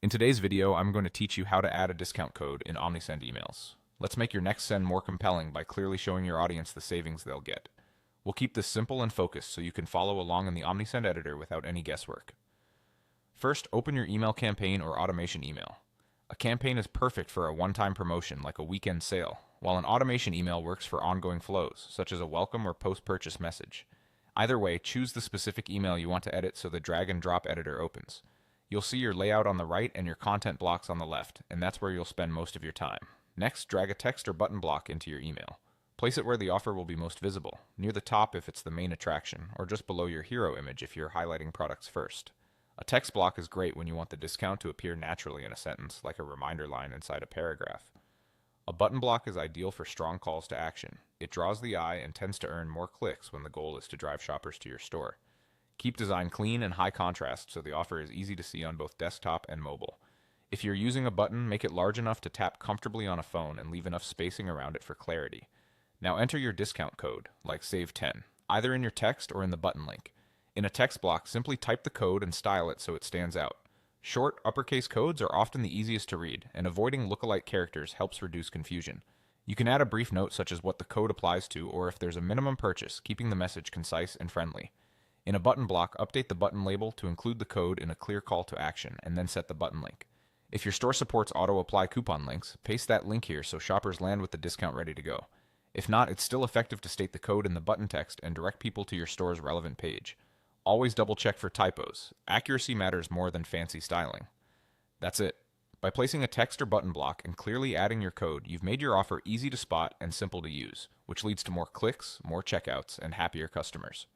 In today's video, I'm going to teach you how to add a discount code in Omnisend emails. Let's make your next send more compelling by clearly showing your audience the savings they'll get. We'll keep this simple and focused so you can follow along in the Omnisend editor without any guesswork. First, open your email campaign or automation email. A campaign is perfect for a one-time promotion like a weekend sale, while an automation email works for ongoing flows, such as a welcome or post-purchase message. Either way, choose the specific email you want to edit so the drag and drop editor opens. You'll see your layout on the right and your content blocks on the left, and that's where you'll spend most of your time. Next, drag a text or button block into your email. Place it where the offer will be most visible, near the top if it's the main attraction, or just below your hero image if you're highlighting products first. A text block is great when you want the discount to appear naturally in a sentence, like a reminder line inside a paragraph. A button block is ideal for strong calls to action. It draws the eye and tends to earn more clicks when the goal is to drive shoppers to your store. Keep design clean and high contrast so the offer is easy to see on both desktop and mobile. If you're using a button, make it large enough to tap comfortably on a phone and leave enough spacing around it for clarity. Now enter your discount code, like Save 10, either in your text or in the button link. In a text block, simply type the code and style it so it stands out. Short, uppercase codes are often the easiest to read, and avoiding lookalike characters helps reduce confusion. You can add a brief note such as what the code applies to or if there's a minimum purchase, keeping the message concise and friendly. In a button block, update the button label to include the code in a clear call to action, and then set the button link. If your store supports auto-apply coupon links, paste that link here so shoppers land with the discount ready to go. If not, it's still effective to state the code in the button text and direct people to your store's relevant page. Always double-check for typos. Accuracy matters more than fancy styling. That's it. By placing a text or button block and clearly adding your code, you've made your offer easy to spot and simple to use, which leads to more clicks, more checkouts, and happier customers.